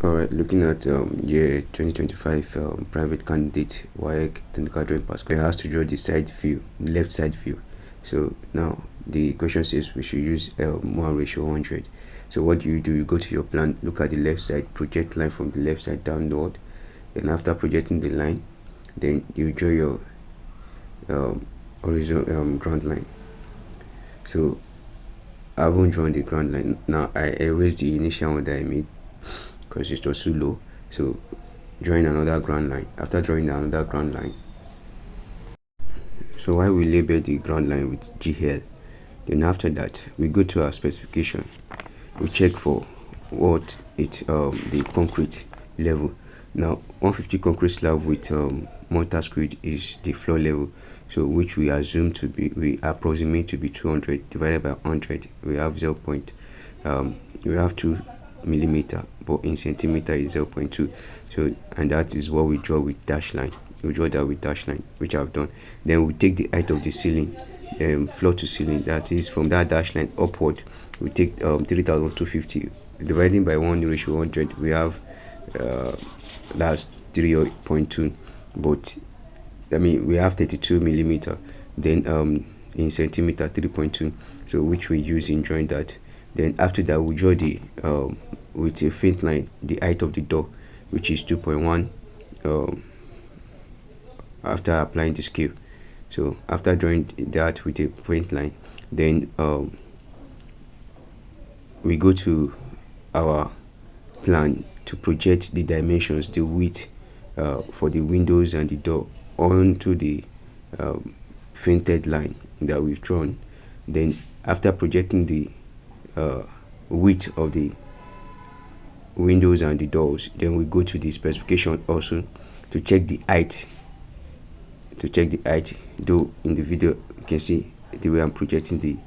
Alright, looking at year 2025 private candidate waec technical drawing pass, it has to draw the side view, left side view. So now the question says we should use 1:100. So what do? You go to your plan, look at the left side, project line from the left side downward, and after projecting the line, then you draw your horizontal ground line. So I haven't drawn the ground line. Now I erased the initial one that I made because it was too low. So drawing another ground line. After drawing another ground line, so why we label the ground line with GL, then after that we go to our specification, we check for what it's the concrete level. Now 150 concrete slab with mortar screed is the floor level, so which we assume to be, we approximate to be 200 divided by 100. We have 0. We have 2 millimeter, but in centimeter is 0.2. So, and that is what we draw with dash line. We draw that with dash line, which I've done. Then we take the height of the ceiling, floor to ceiling, that is from that dash line upward. We take 3250 dividing by 1:100. We have that's 3.2, but I mean we have 32 millimeter. Then in centimeter 3.2, so which we use in drawing that. Then after that we draw the with a faint line the height of the door, which is 2.1 after applying the scale. So after drawing that with a faint line, then we go to our plan to project the dimensions, the width for the windows and the door onto the fainted line that we've drawn. Then after projecting the width of the windows and the doors, then we go to the specification also to check the height. Though in the video you can see the way I'm projecting the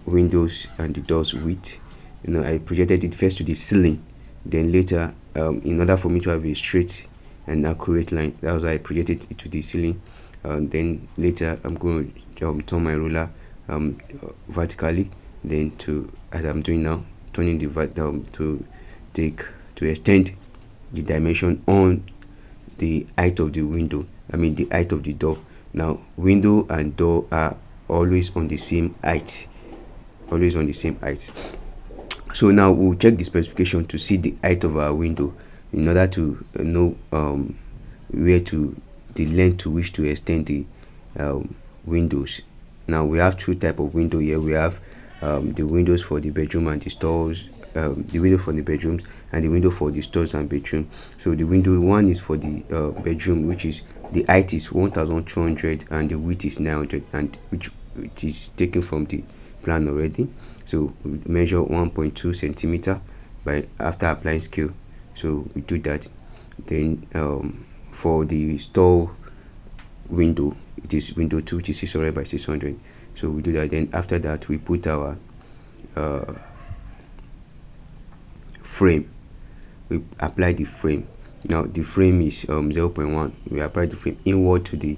windows and the doors width. I projected it first to the ceiling, then later in order for me to have a straight and accurate line, that was why I projected it to the ceiling. Then later I'm going to turn my ruler vertically, then to, as I'm doing now, turning the to extend the dimension on the height of the window, the height of the door. Now window and door are always on the same height, so now we'll check the specification to see the height of our window in order to know where to the length to which to extend the windows. Now we have two type of window here. We have the windows for the bedroom and the stores, the window for the bedrooms and the window for the stores and bedroom. So the window one is for the bedroom, which is the height is 1200 and the width is 900, and which it is taken from the plan already. So we measure 1.2 centimeter by after applying scale. So we do that. Then for the store window, it is window 2, which is 600 by 600. So we do that. Then after that we put our frame. We apply the frame. Now the frame is 0.1. We apply the frame inward to the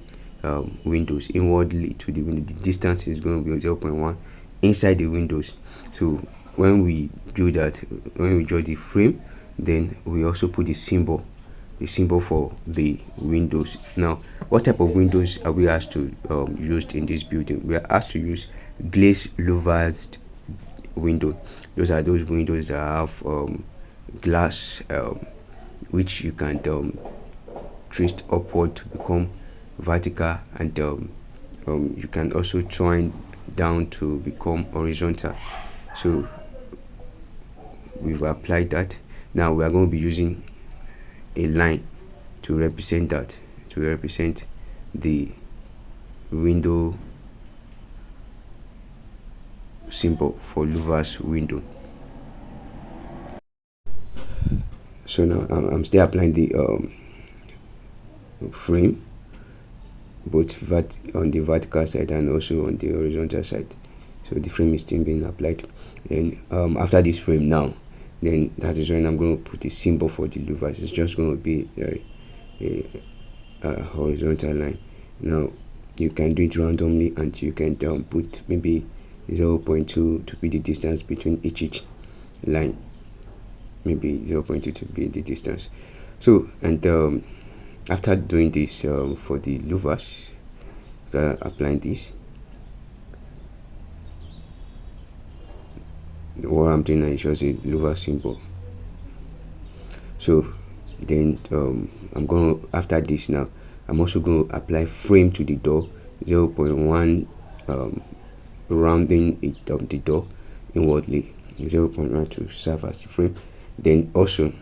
windows, inwardly to the window. The distance is going to be 0.1 inside the windows. So when we do that, when we draw the frame, then we also put the symbol for the windows. Now what type of windows are we asked to use in this building? We are asked to use glazed louvered window. Those are those windows that have glass which you can twist upward to become vertical, and you can also turn down to become horizontal. So we've applied that. Now we are going to be using a line to represent that, to represent the window symbol for louvers window. So now I'm still applying the frame, both on the vertical side and also on the horizontal side. So the frame is still being applied, and after this frame now, then that is when I'm going to put a symbol for the louvers. It's just going to be a horizontal line. Now you can do it randomly, and you can put maybe 0.2 to be the distance between each line. maybe 0.2 to be the distance. So, and after doing this for the louvers, applying this, what I'm doing now is just a louver symbol. So then I'm going to, after this now, I'm also going to apply frame to the door, 0.1 rounding it of the door inwardly, 0.1 to serve as the frame. Then also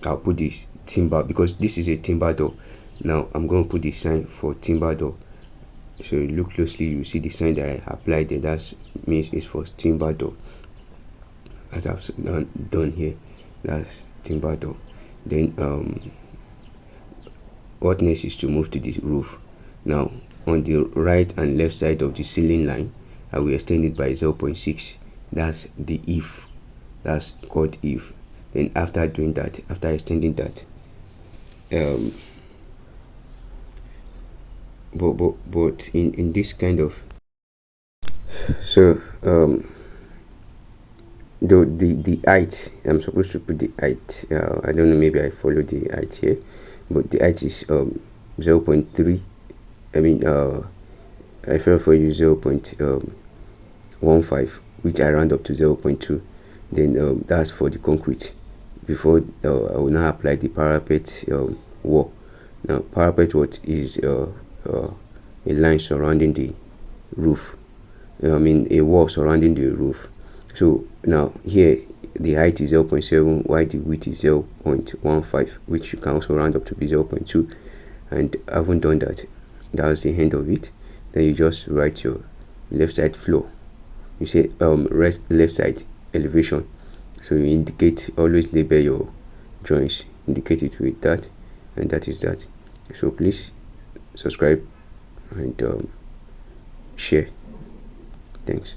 I'll put this timber, because this is a timber door. Now I'm going to put the sign for timber door. So you look closely, you see the sign that I applied there. That means it's for timber door, as I've done here. That's timber door. Then what next is to move to the roof. Now on the right and left side of the ceiling line, I will extend it by 0.6. That's the if. That's called if. Then after doing that, after extending that, but in this kind of, so the height, I'm supposed to put the height, I don't know, maybe I follow the height here, but the height is 0.3. I mean I fell for you 0.15, which I round up to 0.2. Then that's for the concrete. Before I will now apply the parapet wall. Now parapet wall is a line surrounding the roof, I mean a wall surrounding the roof. So now here the height is 0.7, while the width is 0.15, which you can also round up to be 0.2. And I haven't done that. That's the end of it. Then you just write your left side floor. You say rest left side elevation. So you indicate, always label your joints, indicate it with that, and that is that. So please subscribe and share. Thanks.